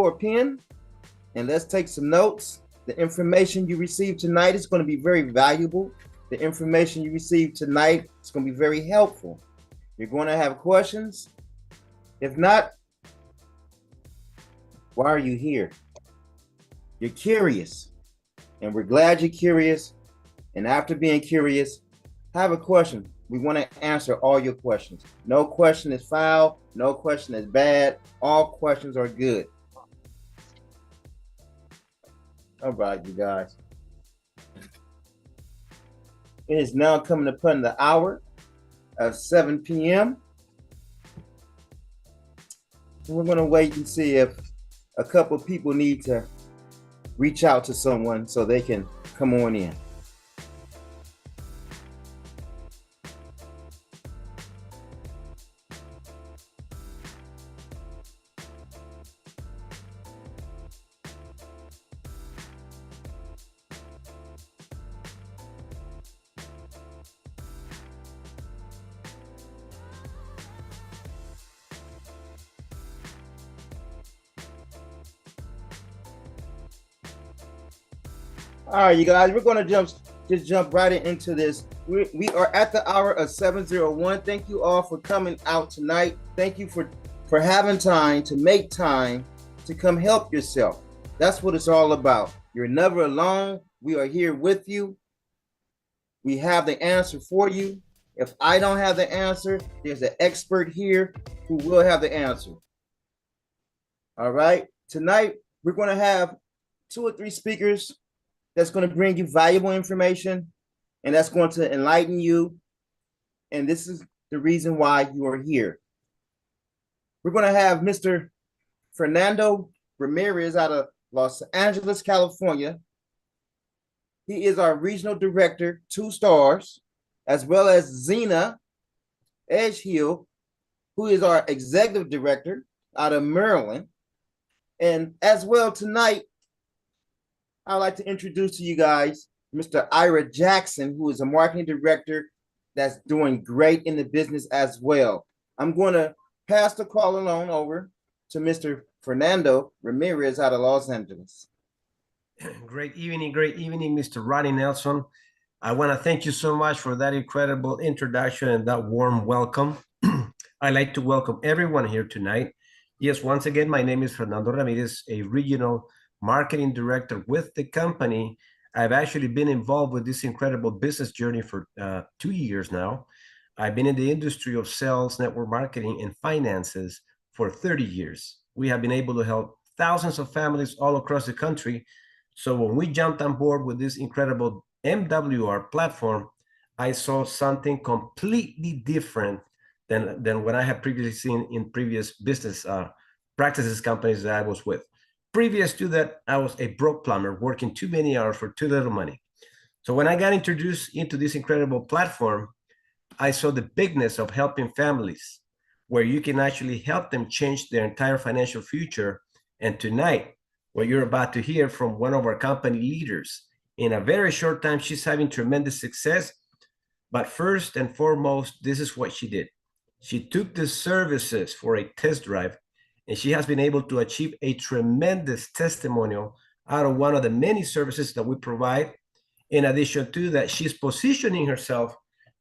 or pen and let's take some notes. The information you receive tonight is going to be very valuable. The information you receive tonight is going to be very helpful. You're going to have questions. If not, why are you here? You're curious, and we're glad you're curious. And after being curious, have a question. We want to answer all your questions. No question is foul. No question is bad. All questions are good. All right, you guys. It is now coming upon the hour of 7 p.m. We're going to wait and see if a couple people need to reach out to someone so they can come on in. All right, you guys, we're going to jump right into this. We are at the hour of 7:01. Thank you all for coming out tonight. Thank you for having time to make time to come help yourself. That's what it's all about. You're never alone. We are here with you. We have the answer for you. If I don't have the answer, there's an expert here who will have the answer. All right. Tonight, we're going to have 2 or 3 speakers that's going to bring you valuable information, and that's going to enlighten you. And this is the reason why you are here. We're going to have Mr. Fernando Ramirez out of Los Angeles, California. He is our regional director, 2 stars, as well as Zena Edgehill, who is our executive director out of Maryland. And as well tonight, I'd like to introduce to you guys Mr. Ira Jackson, who is a marketing director that's doing great in the business as well. I'm going to pass the call along over to Mr. Fernando Ramirez out of Los Angeles. Great evening, Mr. Ronnie Nelson. I want to thank you so much for that incredible introduction and that warm welcome. I'd like to welcome everyone here tonight. Yes, once again, my name is Fernando Ramirez, a regional marketing director with the company. I've actually been involved with this incredible business journey for 2 years now. I've been in the industry of sales, network marketing, and finances for 30 years. We have been able to help thousands of families all across the country. So when we jumped on board with this incredible MWR platform, I saw something completely different than what I have previously seen in previous business practices companies that I was with. Previous to that, I was a broke plumber working too many hours for too little money. So when I got introduced into this incredible platform, I saw the bigness of helping families where you can actually help them change their entire financial future. And tonight, what you're about to hear from one of our company leaders, in a very short time, she's having tremendous success. But first and foremost, this is what she did. She took the services for a test drive, and she has been able to achieve a tremendous testimonial out of one of the many services that we provide. In addition to that, she's positioning herself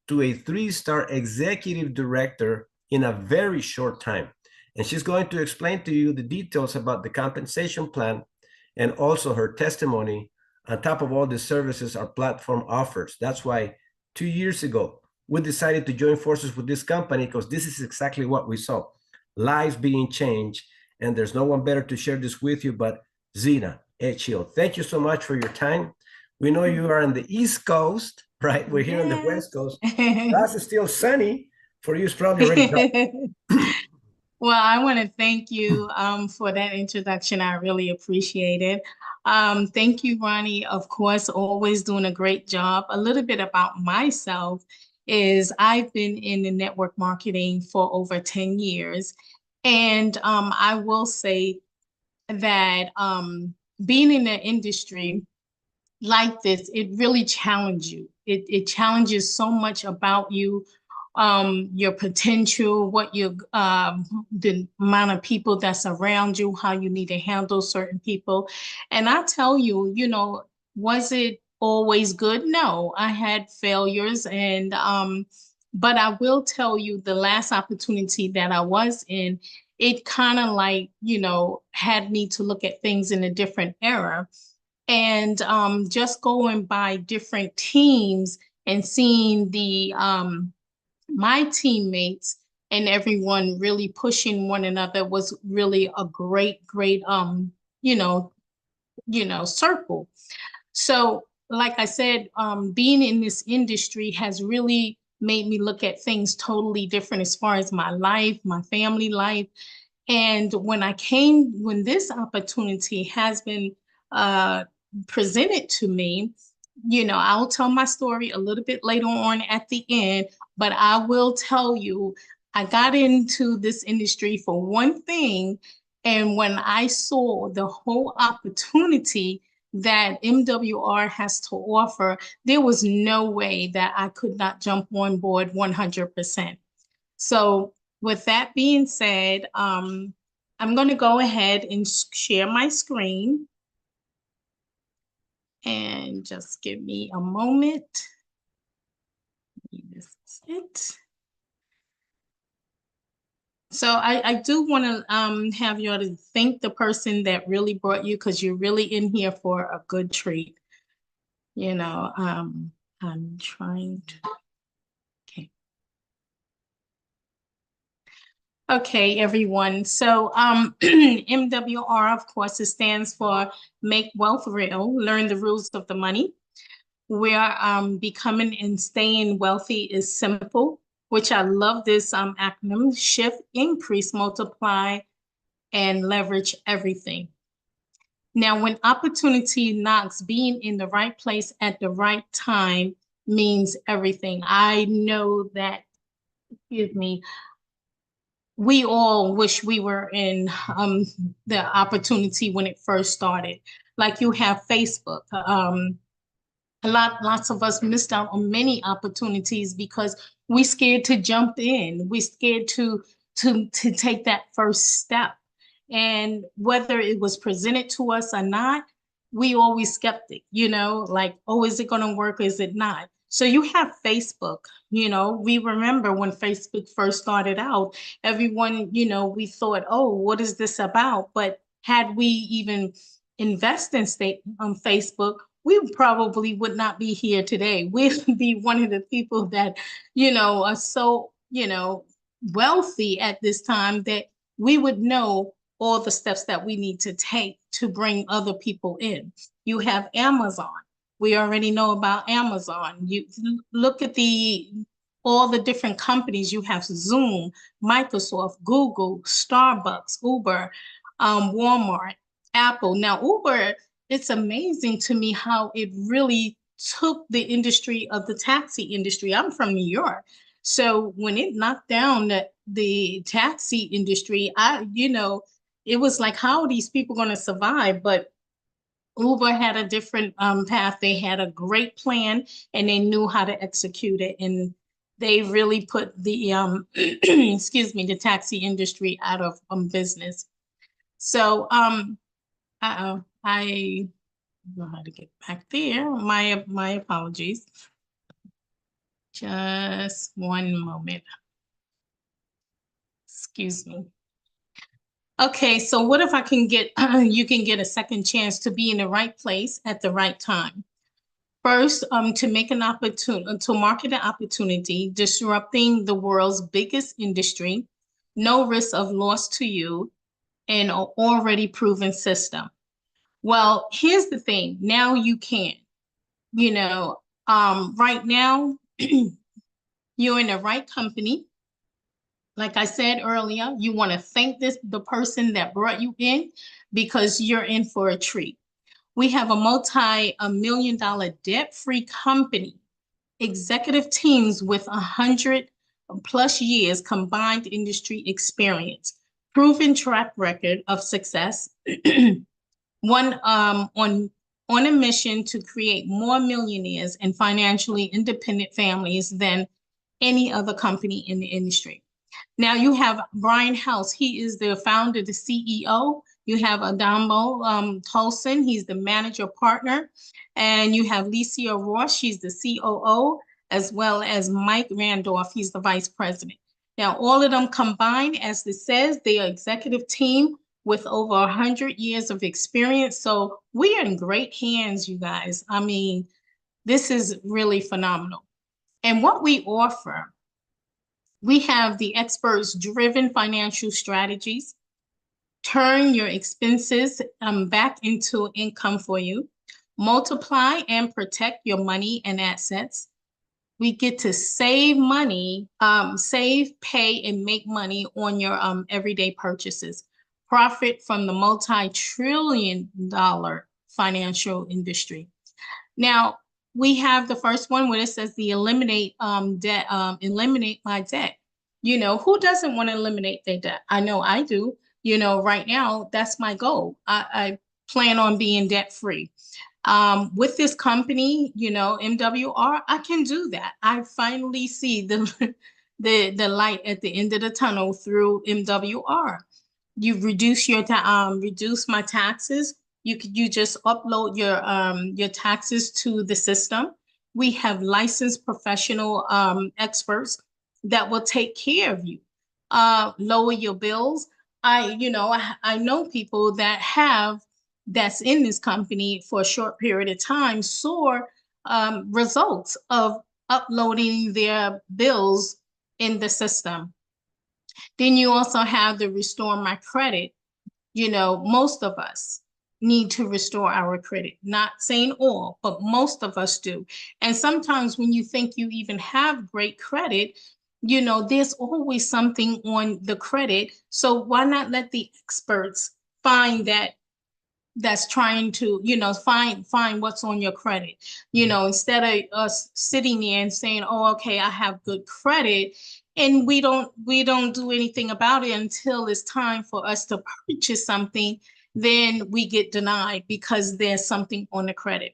to a 3-star executive director in a very short time. And she's going to explain to you the details about the compensation plan and also her testimony on top of all the services our platform offers. That's why 2 years ago, we decided to join forces with this company because this is exactly what we saw. Lives being changed, and there's no one better to share this with you but Zena Edgehill. Thank you so much for your time. We know you are on the East Coast, right? We're here on the West Coast. That's still sunny. For you, it's probably already Well, I want to thank you for that introduction. I really appreciate it. Thank you, Ronnie. Of course, always doing a great job. A little bit about myself is I've been in the network marketing for over 10 years. And I will say that being in the industry like this, it really challenges you. It challenges so much about you. your potential, what your the amount of people that's around you, how you need to handle certain people. And I tell you, was it always good? No, I had failures, and but I will tell you, the last opportunity that I was in, it kind of like, had me to look at things in a different era. And just going by different teams and seeing the my teammates and everyone really pushing one another was really a great you know circle. So like I said, being in this industry has really made me look at things totally different as far as my life, my family life. And when this opportunity has been uh, presented to me, I'll tell my story a little bit later on at the end, but I will tell you, I got into this industry for one thing. And when I saw the whole opportunity that MWR has to offer, there was no way that I could not jump on board 100%. So with that being said, I'm going to go ahead and share my screen, and just give me a moment. This is it. So I do want to have you all to thank the person that really brought you, because you're really in here for a good treat. I'm trying to, okay. Okay, everyone. So MWR, of course, it stands for Make Wealth Real, Learn the Rules of the Money, where becoming and staying wealthy is simple, which I love this acronym: shift, increase, multiply, and leverage everything. Now, when opportunity knocks, being in the right place at the right time means everything. I know that, excuse me, we all wish we were in the opportunity when it first started. Like, you have Facebook. Lots of us missed out on many opportunities because we scared to jump in. We scared to take that first step. And whether it was presented to us or not, we always skeptic, like, oh, is it going to work? Is it not? So you have Facebook. We remember when Facebook first started out, everyone, we thought, oh, what is this about? But had we even invest in Facebook, we probably would not be here today. We'd be one of the people that, are so, wealthy at this time, that we would know all the steps that we need to take to bring other people in. You have Amazon. We already know about Amazon. You look at all the different companies. You have Zoom, Microsoft, Google, Starbucks, Uber, Walmart, Apple. Now, Uber, it's amazing to me how it really took the industry of the taxi industry. I'm from New York. So when it knocked down the taxi industry, it was like, how are these people going to survive? But Uber had a different path. They had a great plan, and they knew how to execute it. And they really put the, excuse me, the taxi industry out of business. So I don't know how to get back there. My apologies. Just one moment. Excuse me. Okay, so what if I can get, you can get a second chance to be in the right place at the right time? First, to make an opportunity, to market an opportunity, disrupting the world's biggest industry, no risk of loss to you, and an already proven system. Well, here's the thing. Now you can, right now, you're in the right company. Like I said earlier, you want to thank the person that brought you in, because you're in for a treat. We have a multi-million-dollar debt-free company, executive teams with 100+ years combined industry experience, proven track record of success, one on a mission to create more millionaires and financially independent families than any other company in the industry. Now you have Brian House. He is the founder, the CEO. You have Adamo Tolson. He's the manager partner. And you have Licia Ross. She's the COO, as well as Mike Randolph. He's the vice president. Now, all of them combined, as it says, they are executive team with over 100 years of experience. So we are in great hands, you guys. I mean, this is really phenomenal. And what we offer, we have the experts-driven financial strategies, turn your expenses back into income for you, multiply and protect your money and assets. We get to save money, save, pay, and make money on your everyday purchases. Profit from the multi-trillion-dollar financial industry. Now, we have the first one where it says the eliminate debt, eliminate my debt. You know, who doesn't want to eliminate their debt? I know I do. You know, right now, that's my goal. I plan on being debt free. With this company, you know, MWR, I can do that. I finally see the light at the end of the tunnel through MWR. You reduce reduce my taxes. You just upload your taxes to the system. We have licensed professional experts that will take care of you. Lower your bills. I know people that's in this company for a short period of time saw results of uploading their bills in the system. Then you also have the Restore My Credit. You know, most of us need to restore our credit. Not saying all, but most of us do. And sometimes when you think you even have great credit, you know, there's always something on the credit. So why not let the experts find that's trying to, you know, find what's on your credit, you know, instead of us sitting there and saying, oh, okay, I have good credit, and we don't do anything about it until it's time for us to purchase something, then we get denied because there's something on the credit.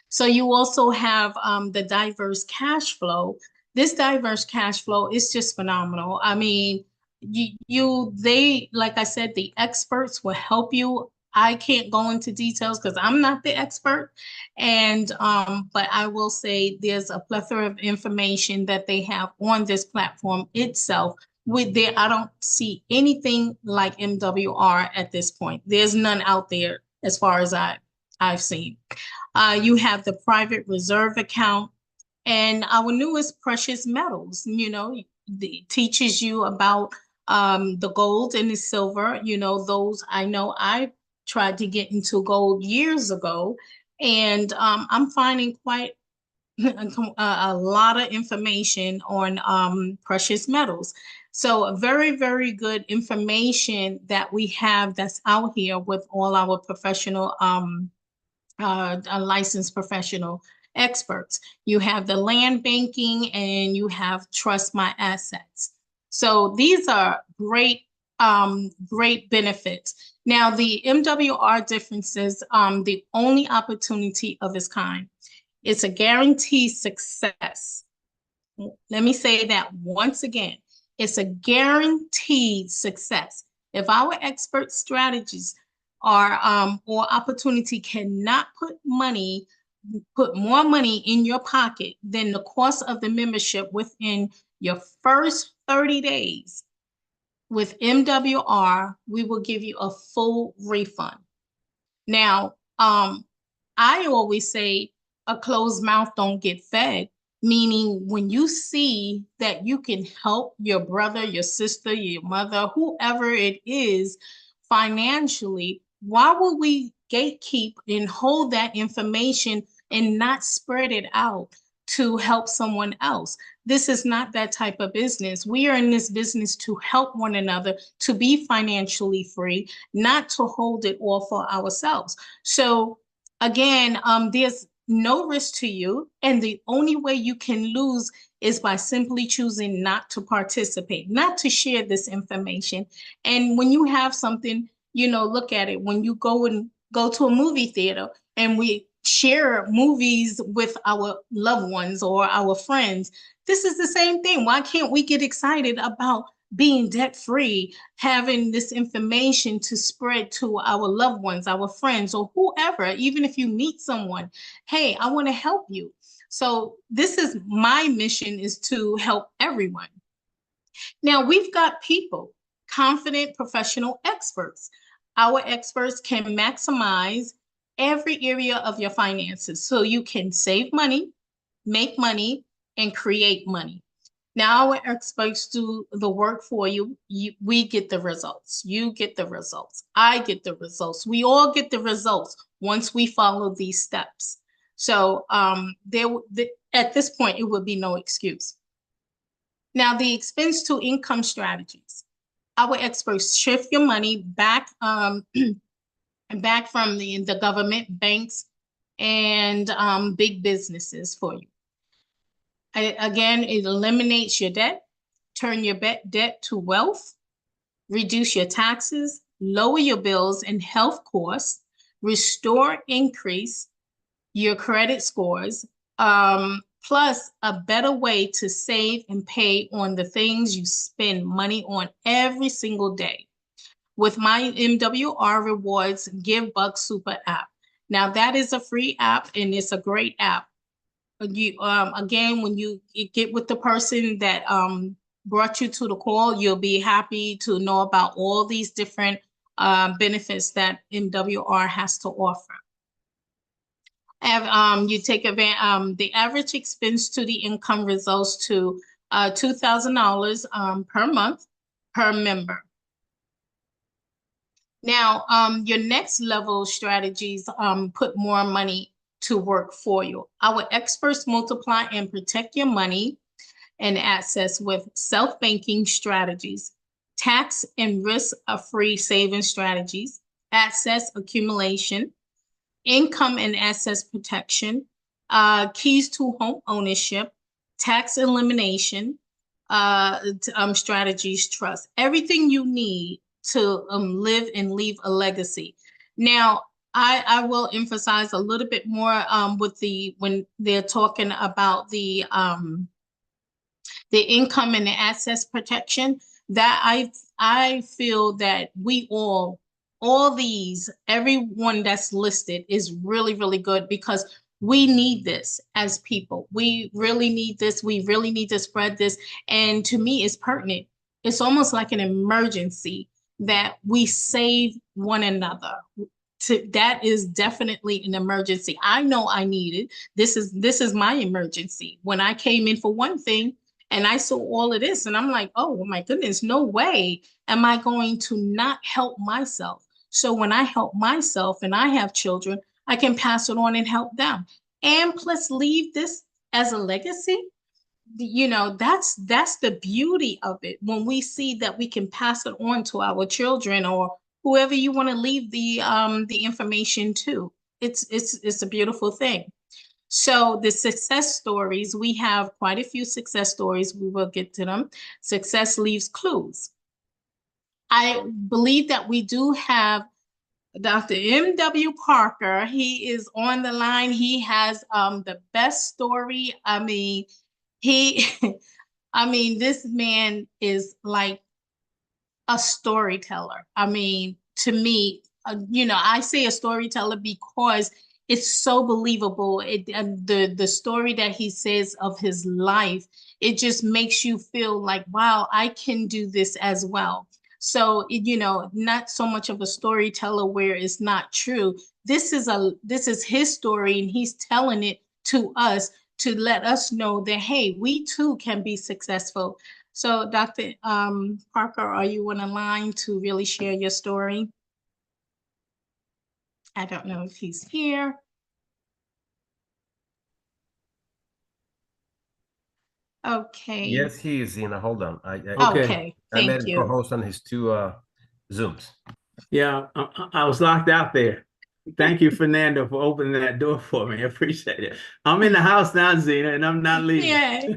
So you also have the diverse cash flow. This diverse cash flow is just phenomenal. I mean, they, like I said, the experts will help you. I can't go into details because I'm not the expert. And but I will say there's a plethora of information that they have on this platform itself. With there, I don't see anything like MWR at this point. There's none out there as far as I've seen. You have the private reserve account and our newest precious metals. You know, it teaches you about the gold and the silver. You know, those I know I tried to get into gold years ago, and I'm finding quite a lot of information on precious metals. So very, very good information that we have that's out here with all our professional, licensed professional experts. You have the land banking and you have Trust My Assets. So these are great, great benefits. Now, the MWR differences, the only opportunity of its kind. It's a guaranteed success. Let me say that once again. It's a guaranteed success. If our expert strategies are or opportunity cannot put more money in your pocket than the cost of the membership within your first 30 days, with MWR, we will give you a full refund. Now, I always say a closed mouth don't get fed, meaning when you see that you can help your brother, your sister, your mother, whoever it is financially, why would we gatekeep and hold that information and not spread it out to help someone else? This is not that type of business. We are in this business to help one another, to be financially free, not to hold it all for ourselves. So again, there's no risk to you. And the only way you can lose is by simply choosing not to participate, not to share this information. And when you have something, you know, look at it. When you go to a movie theater and we share movies with our loved ones or our friends. This is the same thing. Why can't we get excited about being debt free, having this information to spread to our loved ones, our friends, or whoever, even if you meet someone? Hey, I want to help you. So this is my mission, is to help everyone. Now we've got people, confident professional experts. Our experts can maximize every area of your finances so you can save money, make money, and create money. Now our experts do the work for you. We get the results. You get the results. I get the results. We all get the results once we follow these steps. So at this point, it would be no excuse. Now, the expense to income strategies. Our experts shift your money back, back from the government, banks, and big businesses for you. Again, it eliminates your debt, turn your debt to wealth, reduce your taxes, lower your bills and health costs, restore, increase your credit scores, plus a better way to save and pay on the things you spend money on every single day with my MWR Rewards Give Buck Super app. Now that is a free app and it's a great app. You again, when you get with the person that brought you to the call, you'll be happy to know about all these different benefits that MWR has to offer. You take advantage, the average expense to the income results to $2,000 per month per member. Now, your next level strategies put more money to work for you. Our experts multiply and protect your money and assets with self-banking strategies, tax and risk-free saving strategies, assets accumulation, income and assets protection, keys to home ownership, tax elimination, strategies, trust, everything you need to live and leave a legacy. Now, I will emphasize a little bit more with when they're talking about the income and the assets protection, that I feel that we all these, everyone that's listed is really, really good, because we need this as people. We really need this. We really need to spread this. And to me, it's pertinent. It's almost like an emergency that we save one another. That is definitely an emergency. I know I need it. This is my emergency. When I came in for one thing and I saw all of this and I'm like, oh my goodness, no way am I going to not help myself. So when I help myself and I have children, I can pass it on and help them. And plus leave this as a legacy. You know, that's the beauty of it. When we see that we can pass it on to our children or whoever you want to leave the information to, it's a beautiful thing. So the success stories, we have quite a few success stories. We will get to them. Success leaves clues. I believe that we do have Dr. M.W. Parker. He is on the line. He has the best story. I mean, this man is like a storyteller. I mean, to me, I say a storyteller because it's so believable. The story that he says of his life, it just makes you feel like, wow, I can do this as well. So, not so much of a storyteller where it's not true. This is his story, and he's telling it to us to let us know that, hey, we too can be successful. So, Dr. Parker, are you on the line to really share your story? I don't know if he's here. Okay. Yes, he is, Zena. Hold on. Okay. I made Thank him you. co-host on his two Zooms. Yeah, I was locked out there. Thank you, Fernando, for opening that door for me. I appreciate it. I'm in the house now, Zena, and I'm not leaving. Yeah.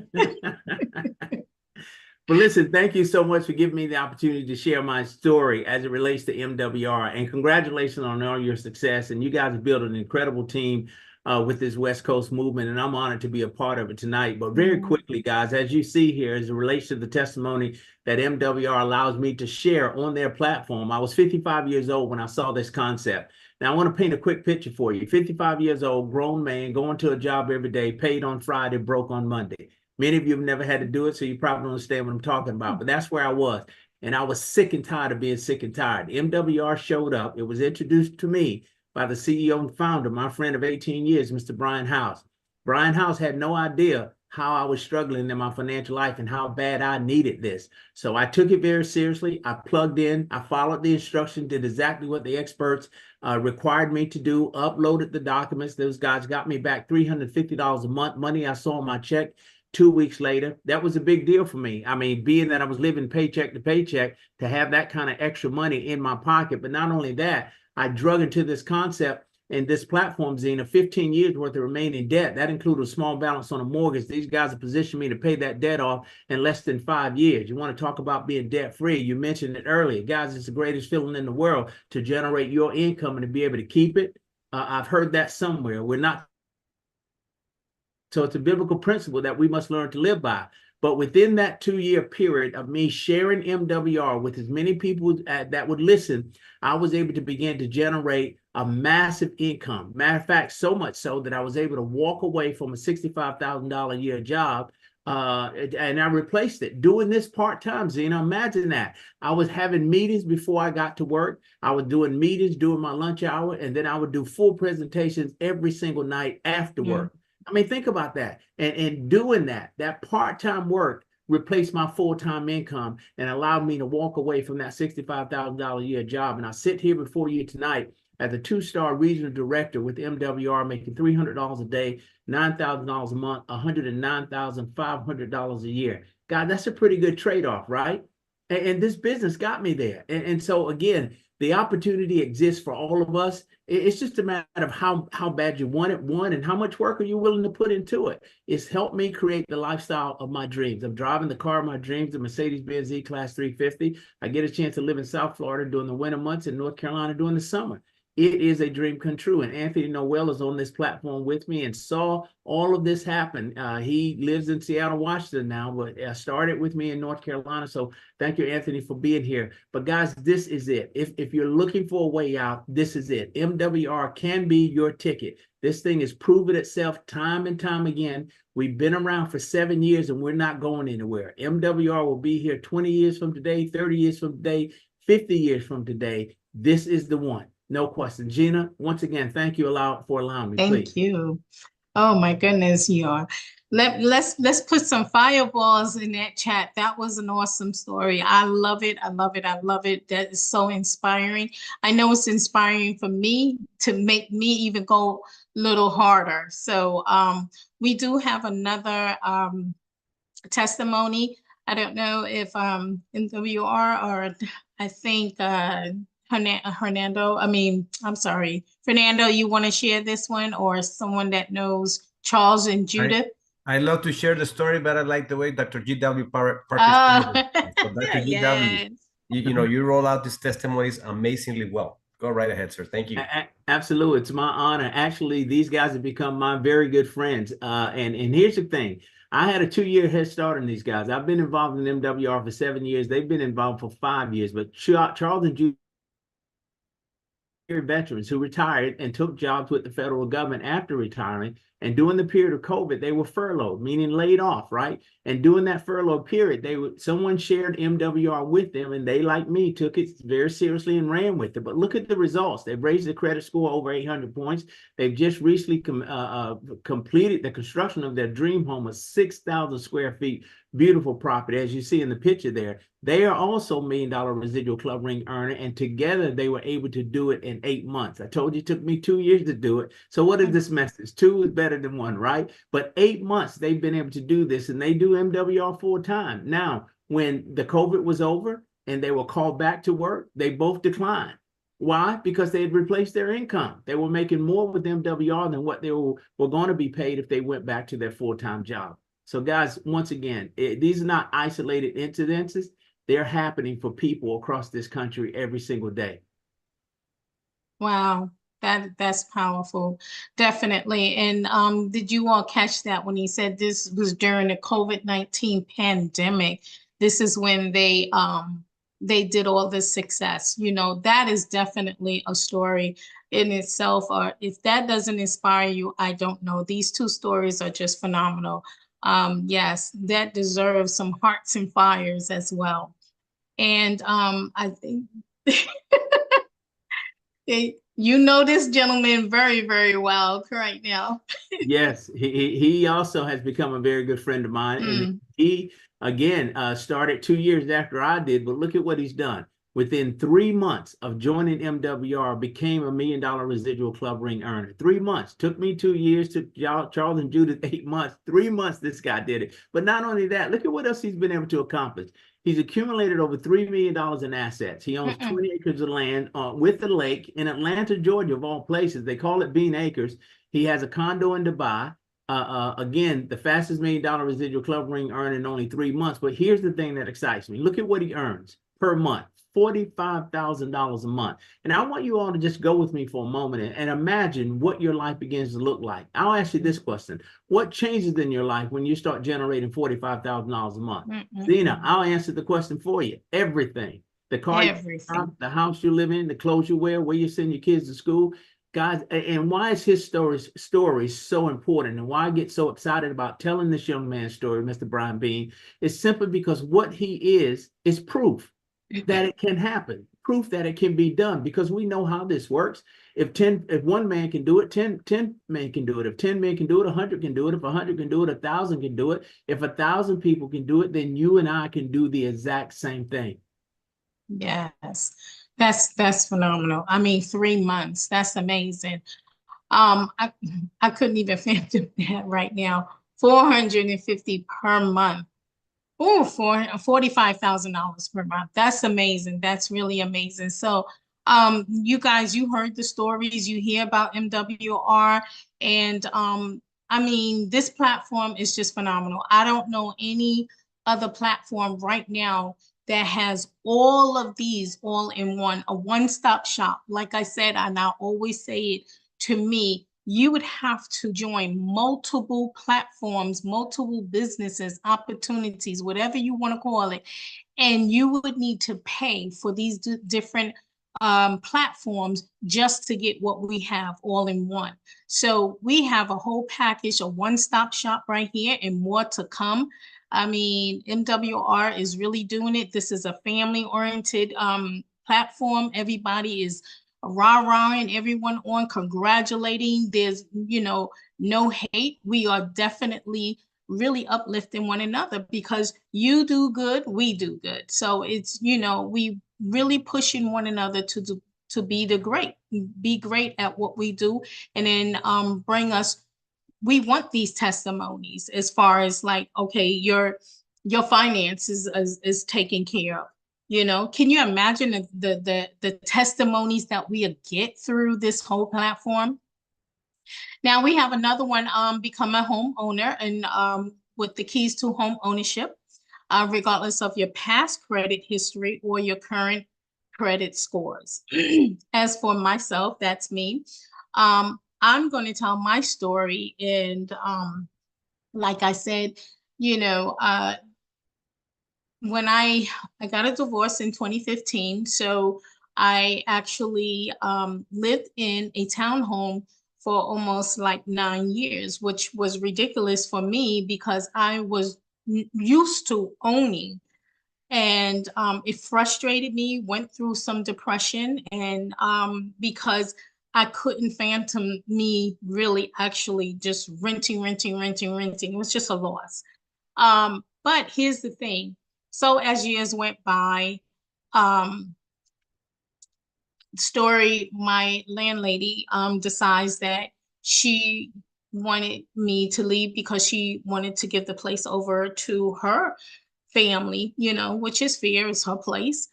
But listen, thank you so much for giving me the opportunity to share my story as it relates to MWR. And congratulations on all your success. And you guys have built an incredible team. with this West Coast movement, and I'm honored to be a part of it tonight. But very quickly, guys, as you see here, as it relates to the testimony that MWR allows me to share on their platform, I was 55 years old when I saw this concept. Now, I want to paint a quick picture for you. 55 years old, grown man, going to a job every day, paid on Friday, broke on Monday. Many of you have never had to do it, so you probably don't understand what I'm talking about, but that's where I was. And I was sick and tired of being sick and tired. MWR showed up. It was introduced to me by the CEO and founder, my friend of 18 years, Mr. Brian House. Brian House had no idea how I was struggling in my financial life and how bad I needed this. So I took it very seriously. I plugged in, I followed the instructions, did exactly what the experts required me to do, uploaded the documents. Those guys got me back $350 a month, money I saw on my check 2 weeks later. That was a big deal for me. I mean, being that I was living paycheck to paycheck, to have that kind of extra money in my pocket. But not only that, I drug into this concept and this platform, Zena, 15 years worth of remaining debt. That included a small balance on a mortgage. These guys have positioned me to pay that debt off in less than 5 years. You want to talk about being debt free? You mentioned it earlier. Guys, it's the greatest feeling in the world to generate your income and to be able to keep it. I've heard that somewhere. We're not. So it's a biblical principle that we must learn to live by. But within that 2-year period of me sharing MWR with as many people that would listen, I was able to begin to generate a massive income. Matter of fact, so much so that I was able to walk away from a $65,000 a year job, and I replaced it doing this part-time. Zena, imagine that. I was having meetings before I got to work. I was doing meetings during my lunch hour, and then I would do full presentations every single night after work. I mean, think about that. And doing that part-time work replaced my full-time income and allowed me to walk away from that $65,000 a year job. And I sit here before you tonight as a 2-star regional director with MWR, making $300 a day, $9,000 a month, $109,500 a year. God, that's a pretty good trade-off, right? And this business got me there. And so again, the opportunity exists for all of us. It's just a matter of how bad you want it, one, and how much work are you willing to put into it. It's helped me create the lifestyle of my dreams. I'm driving the car of my dreams, the Mercedes-Benz E-Class 350. I get a chance to live in South Florida during the winter months and North Carolina during the summer. It is a dream come true. And Anthony Noel is on this platform with me and saw all of this happen. He lives in Seattle, Washington now, but started with me in North Carolina. So thank you, Anthony, for being here. But guys, this is it. If you're looking for a way out, this is it. MWR can be your ticket. This thing has proven itself time and time again. We've been around for 7 years and we're not going anywhere. MWR will be here 20 years from today, 30 years from today, 50 years from today. This is the one. No question. Gina, once again, thank you for allowing me. Thank you. Oh my goodness, let's put some fireballs in that chat. That was an awesome story. I love it. I love it. I love it. That is so inspiring. I know it's inspiring for me to make me even go a little harder. So we do have another testimony. I don't know if MWR or I think Fernando, you want to share this one, or someone that knows Charles and Judith? I love to share the story, but I like the way Dr. GW participated. So Dr. GW, you roll out these testimonies amazingly well. Go right ahead, sir. Thank you. Absolutely. It's my honor. Actually, these guys have become my very good friends. And here's the thing. I had a 2-year head start on these guys. I've been involved in MWR for 7 years. They've been involved for 5 years. But Charles and Judith, veterans who retired and took jobs with the federal government after retiring, and during the period of COVID, they were furloughed, meaning laid off, right? And during that furlough period, someone shared MWR with them, and they, like me, took it very seriously and ran with it. But look at the results. They've raised the credit score over 800 points. They've just recently completed the construction of their dream home, a 6,000 square feet, beautiful property, as you see in the picture there. They are also $1 million residual club ring earner, and together they were able to do it in 8 months. I told you it took me 2 years to do it. So what is this message? 2 is better than 1, right? But 8 months they've been able to do this, and they do MWR full time. Now, when the COVID was over and they were called back to work, they both declined. Why? Because they had replaced their income. They were making more with MWR than what they were going to be paid if they went back to their full-time job. So guys, once again, these are not isolated incidences. They're happening for people across this country every single day. Wow. That's powerful, definitely. And did you all catch that when he said this was during the COVID-19 pandemic? This is when they did all this success. You know, that is definitely a story in itself. Or if that doesn't inspire you, I don't know. These two stories are just phenomenal. Yes, that deserves some hearts and fires as well. And I think you know this gentleman very, very well right now. Yes, he also has become a very good friend of mine, and Mm. he again started 2 years after I did. But look at what he's done. Within 3 months of joining MWR, became a $1 million residual club ring earner. 3 months took me 2 years. Took Charles and Judith 8 months. 3 months, this guy did it. But not only that, look at what else he's been able to accomplish. He's accumulated over $3 million in assets. He owns 20 acres of land with the lake in Atlanta, Georgia, of all places. They call it Bean Acres. He has a condo in Dubai. Again, the fastest $1 million residual club ring earned in only 3 months. But here's the thing that excites me. Look at what he earns per month. $45,000 a month. And I want you all to just go with me for a moment and imagine what your life begins to look like. I'll ask you this question. What changes in your life when you start generating $45,000 a month? Zena, I'll answer the question for you. Everything. The car you drive, the house you live in, the clothes you wear, where you send your kids to school. Guys, and why is his story so important, and why I get so excited about telling this young man's story, Mr. Brian Bean, is simply because what he is proof that it can happen, proof that it can be done, because we know how this works. If one man can do it, 10 men can do it. If 10 men can do it, 100 can do it. If 100 can do it, 1,000 can do it. If 1,000 people can do it, then you and I can do the exact same thing. Yes, that's phenomenal. I mean, 3 months, that's amazing. I couldn't even fathom that right now. 450 per month. Oh, for $45,000 per month. That's amazing. That's really amazing. So, you guys, you heard the stories, you hear about MWR, and I mean, this platform is just phenomenal. I don't know any other platform right now that has all of these all in one, a one-stop shop. Like I said, and I always say it, to me, you would have to join multiple platforms, multiple businesses, opportunities, whatever you want to call it. And you would need to pay for these different platforms just to get what we have all in one. So we have a whole package, a one-stop shop right here, and more to come. I mean, MWR is really doing it. This is a family-oriented platform. Everybody is rah-rahing everyone on, congratulating. There's, no hate. We are definitely really uplifting one another, because you do good, we do good. So it's, we really pushing one another to be great at what we do, and then bring us. We want these testimonies as far as like, okay, your finances is taken care of. Can you imagine the testimonies that we get through this whole platform? Now we have another one, become a homeowner, and with the keys to home ownership, regardless of your past credit history or your current credit scores. As for myself, that's me. I'm going to tell my story, and like I said, when I got a divorce in 2015, so I actually lived in a townhome for almost like 9 years, which was ridiculous for me because I was used to owning. And it frustrated me, went through some depression, and because I couldn't phantom me really actually just renting. It was just a loss. But here's the thing. So as years went by, um, my landlady decides that she wanted me to leave because she wanted to give the place over to her family, which is fair, it's her place.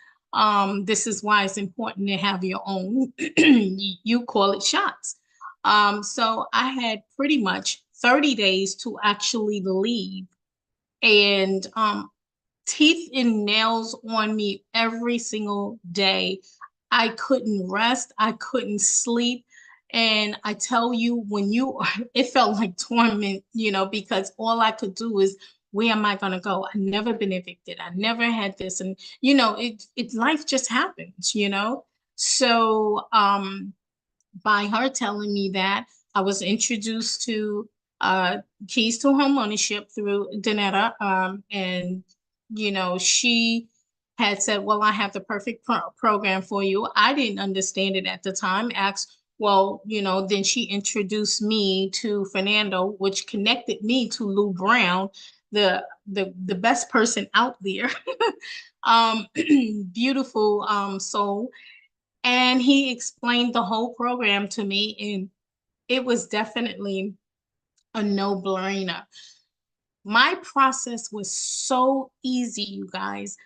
This is why it's important to have your own. You call it shots. So I had pretty much 30 days to actually leave, and teeth and nails on me every single day. I couldn't rest. I couldn't sleep. And I tell you, when you, it felt like torment, because all I could do is, where am I going to go? I've never been evicted. I never had this. And, life just happens. So, by her telling me that, I was introduced to uh, Keys to Home Ownership through Danetta. And, she had said, well, I have the perfect program for you. I didn't understand it at the time. Asked, well, then she introduced me to Fernando, which connected me to Lou Brown, the best person out there. Beautiful soul. And he explained the whole program to me, and it was definitely a no-brainer. My process was so easy, you guys.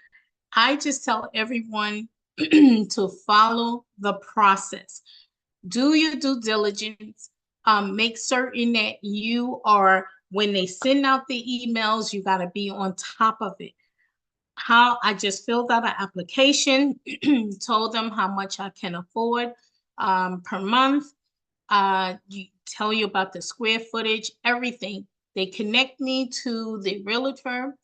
I just tell everyone to follow the process. Do your due diligence. Make certain that you are, when they send out the emails, you got to be on top of it. How I just filled out an application, told them how much I can afford per month. You tell you about the square footage, everything. They connect me to the realtor.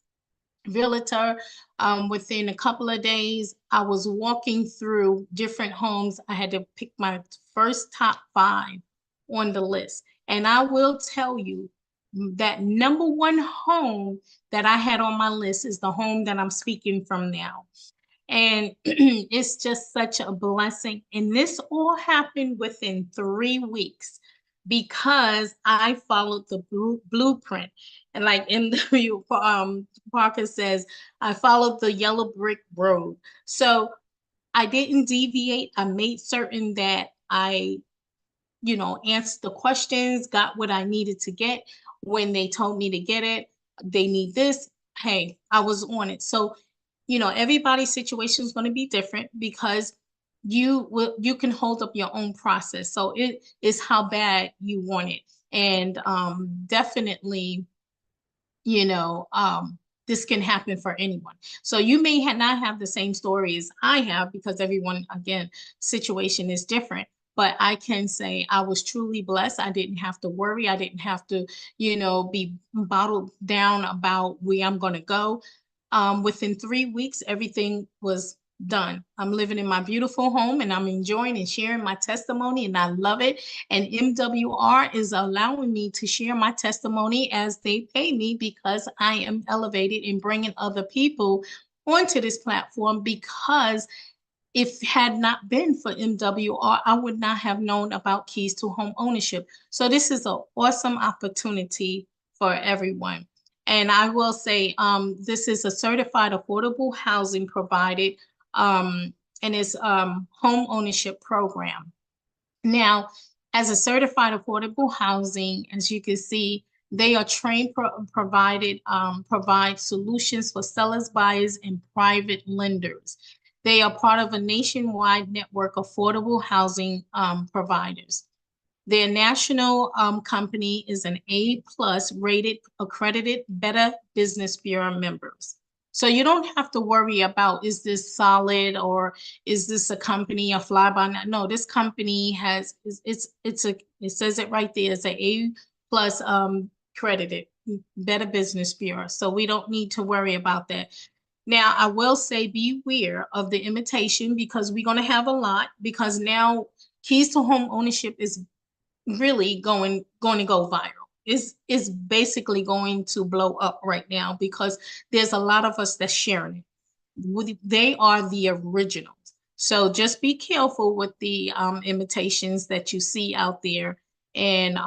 Within a couple of days, I was walking through different homes. I had to pick my first top 5 on the list. And I will tell you that number 1 home that I had on my list is the home that I'm speaking from now. And it's just such a blessing. And this all happened within 3 weeks because I followed the blueprint. And like MW Parker says, I followed the yellow brick road. So I didn't deviate. I made certain that I, answered the questions, got what I needed to get. When they told me to get it, they need this. Hey, I was on it. So everybody's situation is going to be different because you can hold up your own process. So it is how bad you want it. And definitely, this can happen for anyone. So you may not have the same story as I have because everyone, again, situation is different. But I can say I was truly blessed. I didn't have to worry. I didn't have to, be bottled down about where I'm going to go. Within 3 weeks, everything was done. I'm living in my beautiful home and I'm enjoying and sharing my testimony, and I love it. And MWR is allowing me to share my testimony as they pay me because I am elevated in bringing other people onto this platform, because if had not been for MWR, I would not have known about Keys to Home Ownership. So this is an awesome opportunity for everyone. And I will say, this is a certified affordable housing provided, and it's home ownership program. Now, as a certified affordable housing, as you can see, they are trained provide solutions for sellers, buyers, and private lenders. They are part of a nationwide network of affordable housing providers. Their national company is an A+ rated, accredited Better Business Bureau members. So you don't have to worry about, is this solid or is this a company, a fly by night? No, this company has, it says it right there, it's an A+ credited Better Business Bureau. So we don't need to worry about that. Now, I will say beware of the imitation, because we're going to have a lot, because now Keys to Home Ownership is really going to go viral. Is basically going to blow up right now because there's a lot of us that's sharing it. They are the originals. So just be careful with the imitations that you see out there, and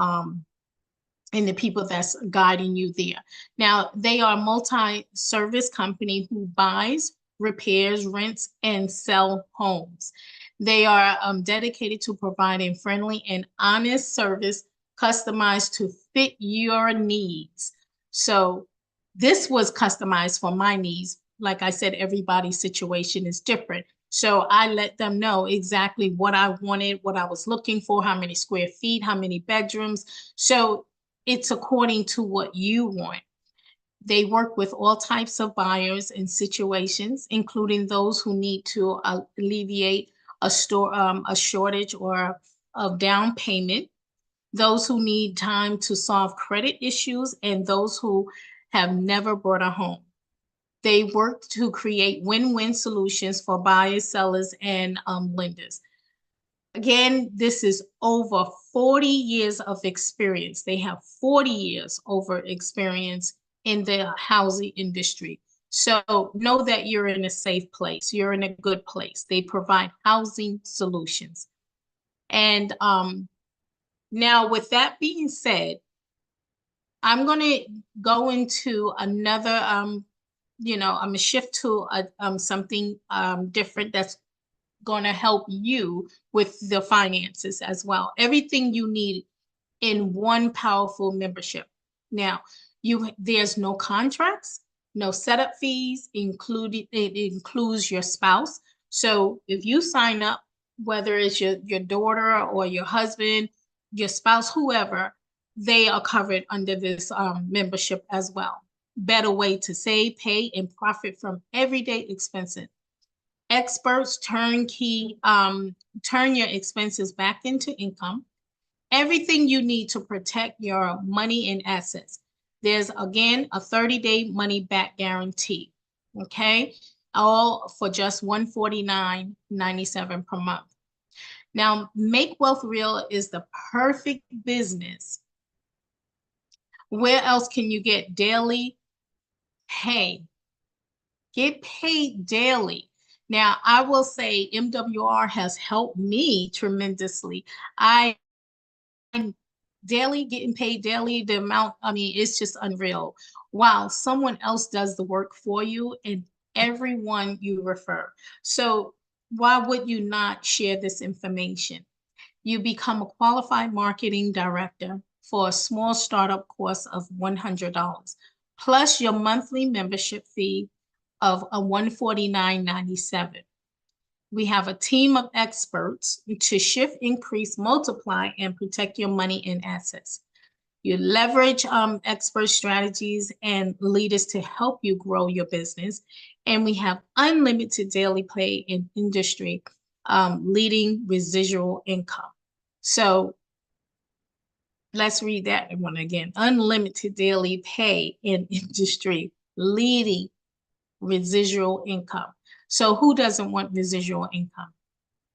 the people that's guiding you there. Now, they are a multi-service company who buys, repairs, rents, and sell homes. They are dedicated to providing friendly and honest service customized to fit your needs. So this was customized for my needs. Like I said, everybody's situation is different. So I let them know exactly what I wanted, what I was looking for, how many square feet, how many bedrooms. So it's according to what you want. They work with all types of buyers and situations, including those who need to alleviate a shortage or of down payment, those who need time to solve credit issues, and those who have never bought a home. They work to create win-win solutions for buyers, sellers, and lenders. Again, this is over 40 years of experience. They have 40 years over experience in the housing industry. So know that you're in a safe place. You're in a good place. They provide housing solutions. And now with that being said, I'm going to go into another, I'm going to shift to something different that's going to help you with the finances as well. Everything you need in one powerful membership. Now, there's no contracts, no setup fees, it includes your spouse. So if you sign up, whether it's your daughter or your husband, your spouse, whoever, they are covered under this membership as well. Better way to save, pay, and profit from everyday expenses. Experts turn your expenses back into income. Everything you need to protect your money and assets. There's, again, a 30-day money back guarantee, okay? All for just $149.97 per month. Now, Make Wealth Real is the perfect business. Where else can you get daily pay? Get paid daily. Now, I will say MWR has helped me tremendously. I'm getting paid daily, the amount, I mean, it's just unreal. While someone else does the work for you and everyone you refer. So why would you not share this information? You become a qualified marketing director for a small startup cost of $100, plus your monthly membership fee of $149.97. We have a team of experts to shift, increase, multiply, and protect your money and assets. You leverage expert strategies and leaders to help you grow your business. And we have unlimited daily pay in industry, leading residual income. So let's read that one again. Unlimited daily pay in industry, leading residual income. So who doesn't want residual income?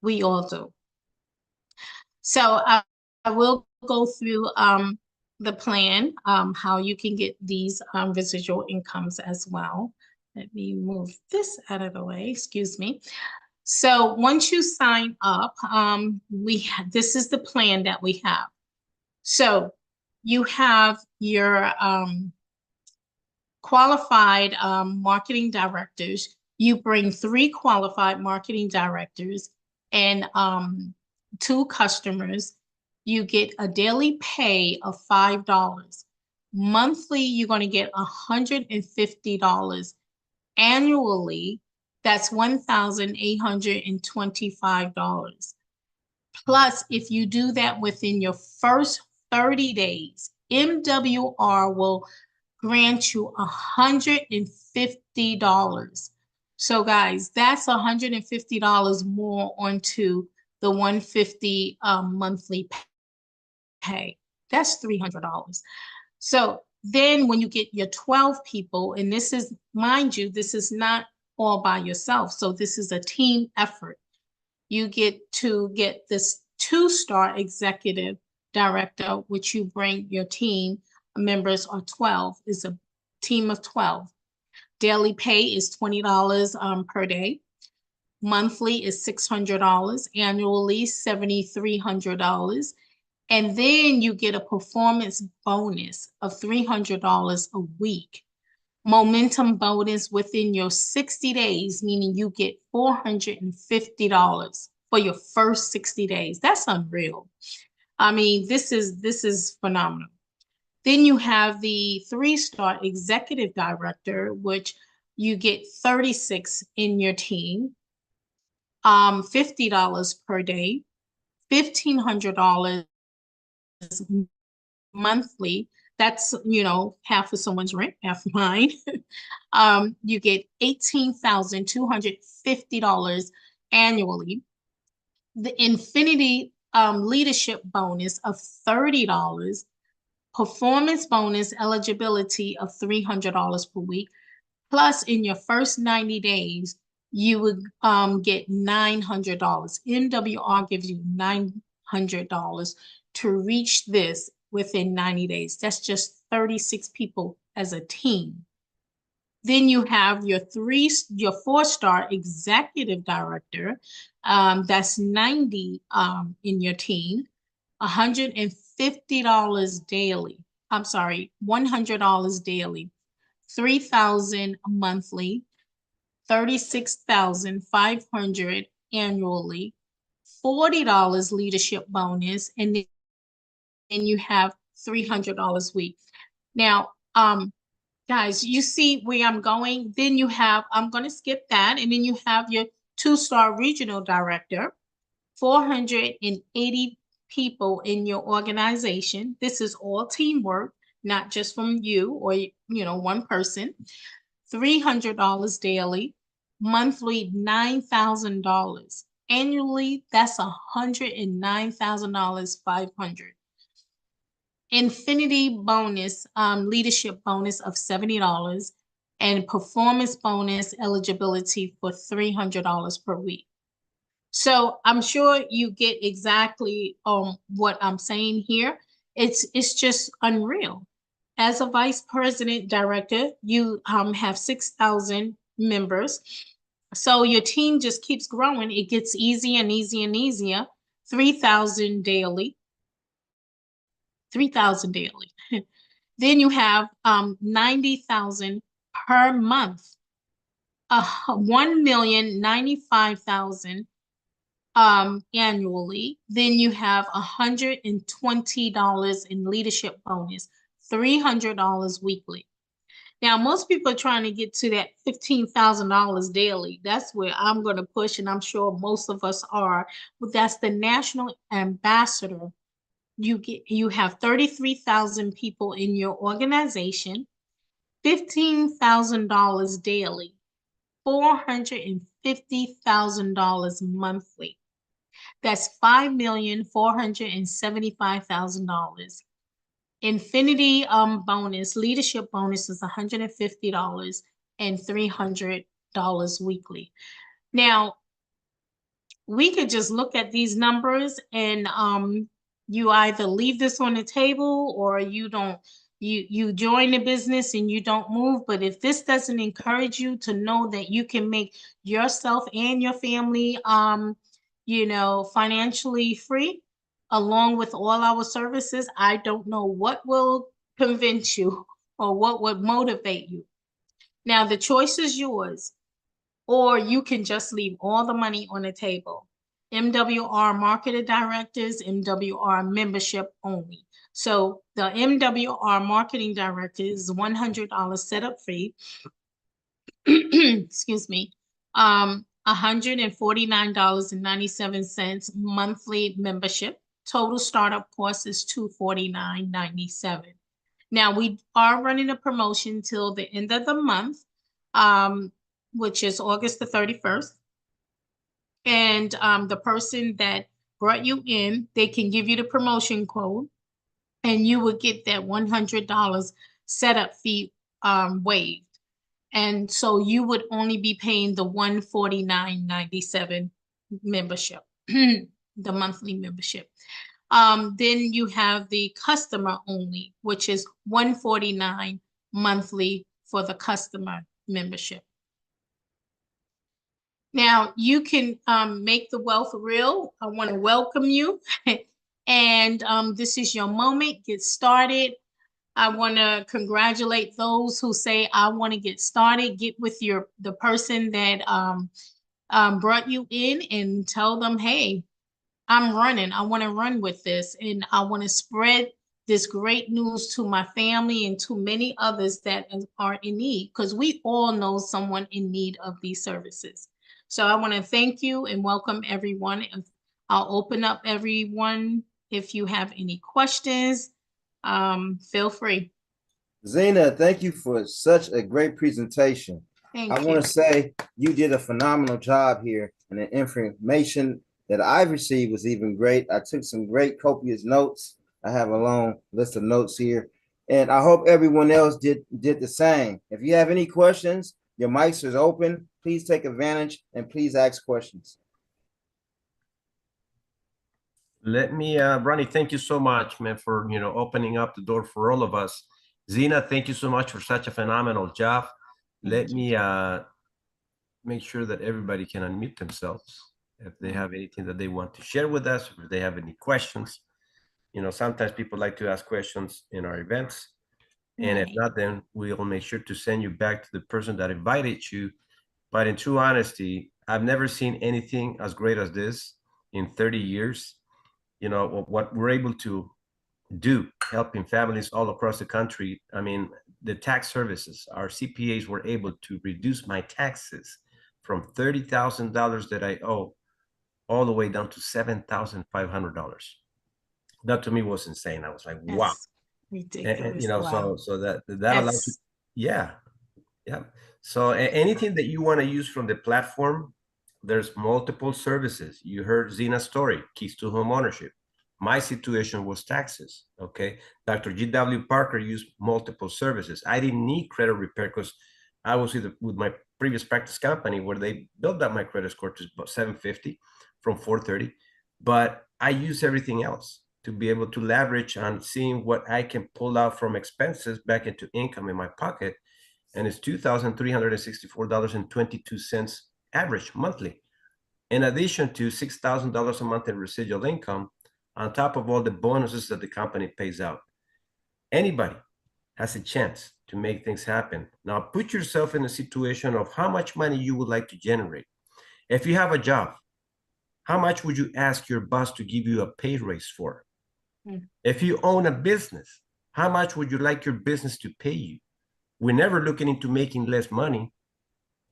We all do. So I will go through the plan, how you can get these residual incomes as well. Let me move this out of the way, excuse me. So once you sign up, this is the plan that we have. So you have your qualified marketing directors. You bring 3 qualified marketing directors and 2 customers. You get a daily pay of $5. Monthly, you're going to get $150. Annually, that's $1,825. Plus, if you do that within your first 30 days, MWR will grant you $150. So guys, that's $150 more onto the $150 monthly pay. That's $300. So then when you get your 12 people, and this is, mind you, this is not all by yourself. So this is a team effort. You get to get this 2-star executive director, which you bring your team members are 12, is a team of 12. Daily pay is $20 per day. Monthly is $600. Annually, $7,300. And then you get a performance bonus of $300 a week. Momentum bonus within your 60 days, meaning you get $450 for your first 60 days. That's unreal. I mean, this is phenomenal. Then you have the 3-star executive director, which you get 36 in your team, $50 per day, $1,500 monthly. That's, half of someone's rent, half of mine. You get $18,250 annually. The infinity leadership bonus of $30, performance bonus eligibility of $300 per week. Plus, in your first 90 days, you would get $900. MWR gives you $900 to reach this within 90 days. That's just 36 people as a team. Then you have your 4-star executive director. That's 90 in your team, $150 daily. I'm sorry, $100 daily, $3,000 monthly, $36,500 annually, $40 leadership bonus, and then you have $300 a week. Now, guys, you see where I'm going? Then you have, I'm going to skip that, and then you have your 2-star regional director, 480 people in your organization. This is all teamwork, not just from you or one person. $300 daily, monthly $9,000. Annually, that's $109,500. Infinity bonus, leadership bonus of $70, and performance bonus eligibility for $300 per week. So I'm sure you get exactly what I'm saying here. It's just unreal. As a vice president director, you have 6,000 members. So your team just keeps growing. It gets easier and easier and easier. 3,000 daily. 3,000 daily. Then you have 90,000 per month. 1,095,000 annually. Then you have $120 in leadership bonus, $300 weekly. Now, most people are trying to get to that $15,000 daily. That's where I'm going to push, and I'm sure most of us are. But that's the national ambassador. You have 33,000 people in your organization, $15,000 daily, $450,000 monthly. That's $5,475,000. Infinity bonus, leadership bonus is $150 and $300 weekly. Now, we could just look at these numbers and you either leave this on the table or you don't, you join the business and you don't move. But if this doesn't encourage you to know that you can make yourself and your family, financially free, along with all our services, I don't know what will convince you or what would motivate you. Now, the choice is yours, or you can just leave all the money on the table. MWR marketer directors, MWR membership only. So the MWR marketing director is $100 setup fee. Excuse me. $149.97 monthly membership. Total startup cost is $249.97. Now we are running a promotion till the end of the month, which is August the 31st. And the person that brought you in, they can give you the promotion code, and you would get that $100 setup fee waived. And so you would only be paying the $149.97 membership, the monthly membership. Then you have the customer only, which is $149 monthly for the customer membership. Now you can make the wealth real. I want to welcome you. And this is your moment. Get started. I want to congratulate those who say, I want to get started. Get with the person that brought you in and tell them, hey, I'm running. I want to run with this, and I want to spread this great news to my family and to many others that are in need, because we all know someone in need of these services. So I want to thank you and welcome everyone. I'll open up everyone. If you have any questions, feel free. Zena, thank you for such a great presentation. Thank I you. want to say you did a phenomenal job here, and the information that I've received was even great. I took some great copious notes. I have a long list of notes here, and I hope everyone else did the same. If you have any questions, your mics is open. Please take advantage and please ask questions. Let me, Ronnie, thank you so much, man, for, opening up the door for all of us. Zena, thank you so much for such a phenomenal job. Let me make sure that everybody can unmute themselves if they have anything that they want to share with us, or if they have any questions. Sometimes people like to ask questions in our events. And if not, then we'll make sure to send you back to the person that invited you. But in true honesty, I've never seen anything as great as this in 30 years. What we're able to do, helping families all across the country. I mean, the tax services, our CPAs were able to reduce my taxes from $30,000 that I owe all the way down to $7,500. That to me was insane. I was like, wow. Ridiculous. So that allows you, yeah. So anything that you want to use from the platform, there's multiple services. You heard Zena's story, keys to home ownership. My situation was taxes. Okay. Dr. G.W. Parker used multiple services. I didn't need credit repair because I was either with my previous practice company where they built up my credit score to about 750 from 430. But I use everything else to be able to leverage on seeing what I can pull out from expenses back into income in my pocket. And it's $2,364.22 average monthly, in addition to $6,000 a month in residual income, on top of all the bonuses that the company pays out. Anybody has a chance to make things happen. Now, put yourself in a situation of how much money you would like to generate. If you have a job, how much would you ask your boss to give you a pay raise for? If you own a business, how much would you like your business to pay you? We're never looking into making less money.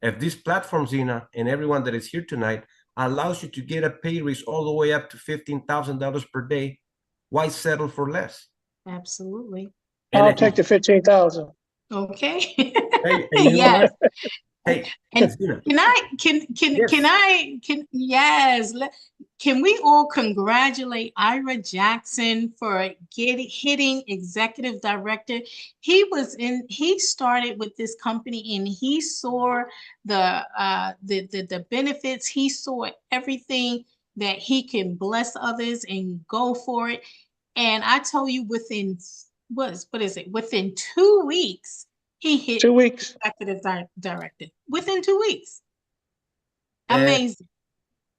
If this platform, Zena, and everyone that is here tonight allows you to get a pay raise all the way up to $15,000 per day, why settle for less? Absolutely. I'll take the 15,000. Okay. Hey, and you know what? Hey, and Zena, can we all congratulate Ira Jackson for hitting executive director? He started with this company and he saw the benefits. He saw everything that he can bless others and go for it. And I tell you, within 2 weeks, he hit 2 weeks. executive director within 2 weeks. Amazing.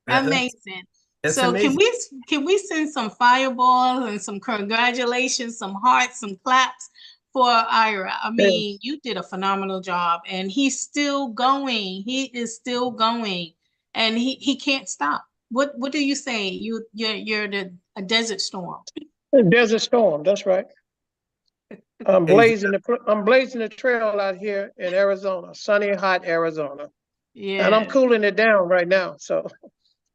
Amazing. So amazing. Can we send some fireballs and some congratulations, some hearts, some claps for Ira? I mean, you did a phenomenal job, and he's still going. He is still going, and he can't stop. What do you say? You're a desert storm. Desert storm. That's right. I'm blazing the trail out here in Arizona, sunny, hot Arizona. Yeah. And I'm cooling it down right now. So,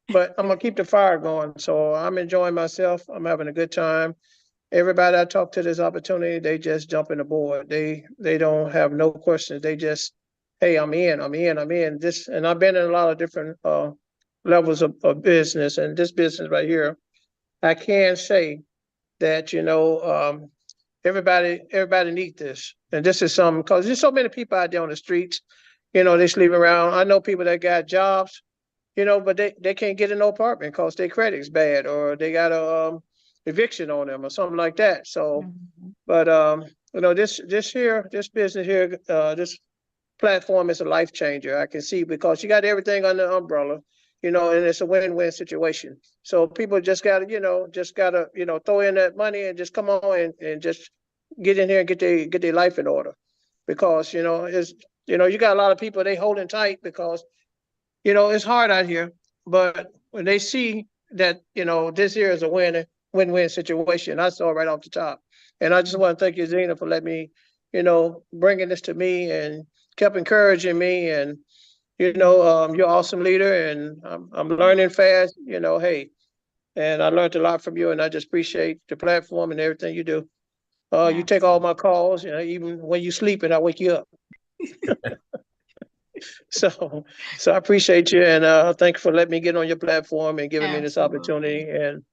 but I'm gonna keep the fire going. So I'm enjoying myself. I'm having a good time. Everybody I talk to this opportunity, they just jump in the board. They don't have no questions. They just, hey, I'm in. This, and I've been in a lot of different levels of business, and this business right here, I can say that everybody needs this, and this is something because there's so many people out there on the streets. They sleep around. I know people that got jobs, but they can't get in no apartment because their credit's bad or they got a eviction on them or something like that. So, but this business here, this platform is a life changer. I can see because you got everything under the umbrella, and it's a win-win situation. So people just gotta throw in that money and just come on and just get in here and get their life in order, because you got a lot of people, they holding tight because it's hard out here. But when they see that this here is a win-win situation, I saw right off the top. And I just want to thank you, Zena, for letting me bringing this to me and kept encouraging me. And you're an awesome leader, and I'm learning fast. Hey, and I learned a lot from you, and I just appreciate the platform and everything you do. You take all my calls, even when you sleep, and I wake you up. So I appreciate you, and thank you for letting me get on your platform and giving me this opportunity. And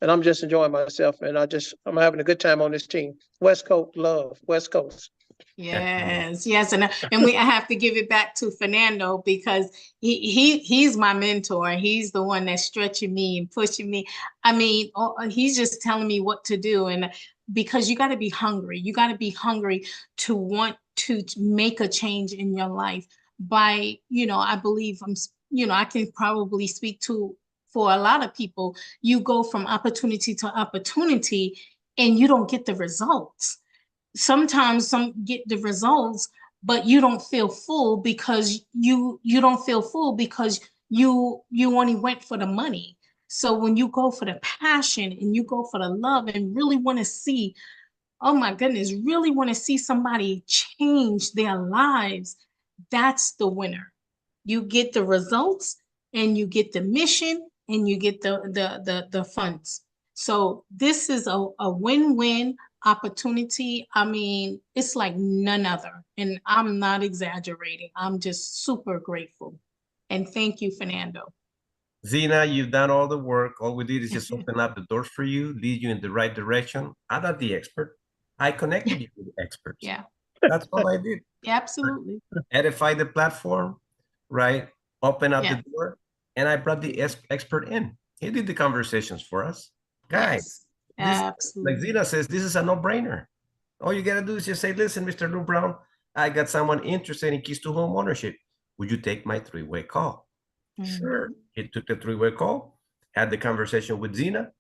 I'm just enjoying myself, and I'm having a good time on this team. West Coast love, West Coast. Yes, yes, and I have to give it back to Fernando because he's my mentor. He's the one that's stretching me and pushing me. I mean, he's just telling me what to do, and because you got to be hungry. You got to be hungry to want to make a change in your life. By, I believe I can probably speak to for a lot of people. You go from opportunity to opportunity, and you don't get the results. Sometimes some get the results, but you don't feel full because you don't feel full because you only went for the money. So when you go for the passion and you go for the love and really want to see, oh my goodness, really want to see somebody change their lives, that's the winner. You get the results and you get the mission and you get the funds. So this is a win-win opportunity. I mean, it's like none other. And I'm not exaggerating. I'm just super grateful. And thank you, Fernando. Zena, you've done all the work. All we did is just open up the doors for you, lead you in the right direction. I'm not the expert. I connected you with the experts. Yeah. That's all I did. Absolutely. Edify the platform, right? Open up Yeah. the door. And I brought the expert in. He did the conversations for us. Guys, Yes. Absolutely. like Zena says, this is a no-brainer. All you got to do is just say, listen, Mr. Lou Brown, I got someone interested in keys to home ownership. Would you take my three-way call? Sure. He took the three-way call, had the conversation with Zena.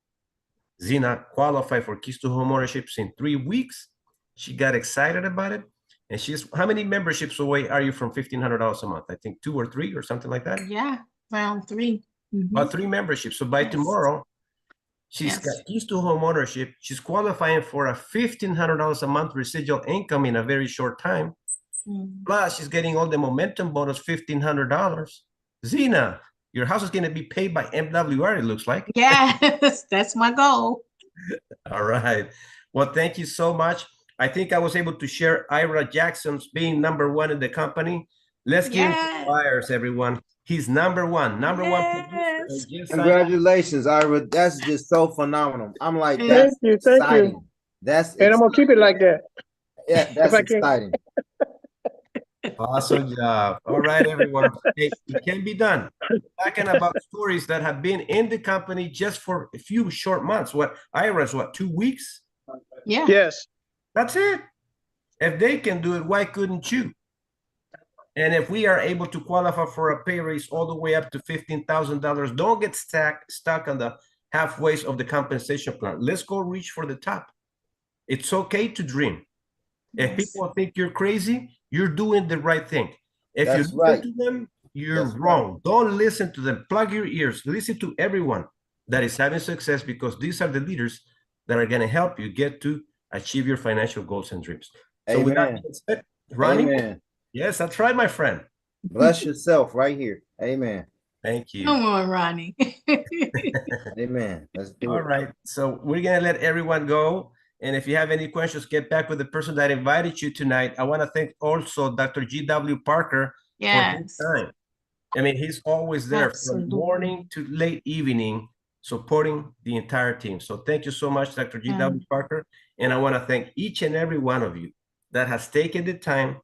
Zena qualified for keys to home ownership in 3 weeks. She got excited about it. And she's, how many memberships away are you from $1,500 a month? I think 2 or 3 or something like that. Yeah, around 3. About 3 memberships. So by tomorrow, she's got keys to home ownership. She's qualifying for a $1,500 a month residual income in a very short time. Plus, she's getting all the momentum bonus, $1,500. Zena, your house is going to be paid by MWR, it looks like. Yes, that's my goal. All right. Well, thank you so much. I think I was able to share Ira Jackson's being #1 in the company. Let's give him some fires, everyone. He's number one producer. Congratulations, Ira. That's just so phenomenal. I'm like, that's thank exciting. you. That's and I'm gonna keep it like that. Yeah, that's exciting. Awesome job. All right, everyone. Hey, it can be done. Talking about stories that have been in the company just for a few short months. What, Ira's, 2 weeks? Yeah. Yes. That's it. If they can do it, why couldn't you? And if we are able to qualify for a pay raise all the way up to $15,000, don't get stuck on the halfways of the compensation plan. Let's go reach for the top. It's okay to dream. If people think you're crazy, you're doing the right thing. If you listen to them, you're wrong. Don't listen to them. Plug your ears. Listen to everyone that is having success, because these are the leaders that are going to help you get to achieve your financial goals and dreams. So with that being said, Ronnie, yes, that's right, my friend. Bless yourself right here. Amen. Thank you. Come on, Ronnie. Amen. Let's do it. All right. So we're going to let everyone go. And if you have any questions, get back with the person that invited you tonight. I want to thank also Dr. G.W. Parker for his time. I mean, he's always there from morning to late evening, supporting the entire team. So thank you so much, Dr. G.W. Parker. And I want to thank each and every one of you that has taken the time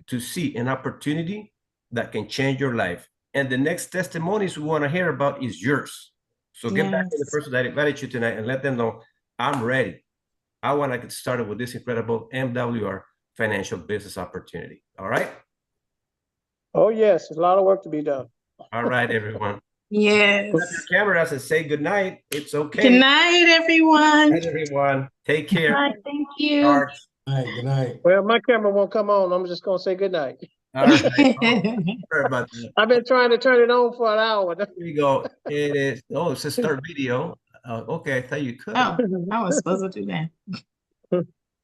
to see an opportunity that can change your life. And the next testimonies we want to hear about is yours. So get back to the person that invited you tonight and let them know, I'm ready. I want to get started with this incredible MWR financial business opportunity. All right? Oh, yes. There's a lot of work to be done. All right, everyone. Yes. Put up your cameras and say good night. It's okay. Good night, everyone. Good night, everyone. Take care. Bye. Thank you. All right. Good night. Well, my camera won't come on. I'm just going to say good night. All right. Sorry about that. I've been trying to turn it on for an hour. Here we go. It is. Oh, it says start video. Okay, I thought you could. Oh, I was supposed to do that.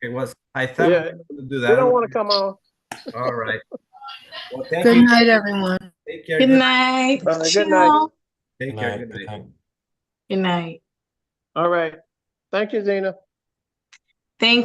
It was. I thought we were going to do that. They don't want to come on. All right. Well, thank Good you. night, everyone. Take care. Good night. Good night. Take care. Good night. Good night. All right. Thank you, Zena.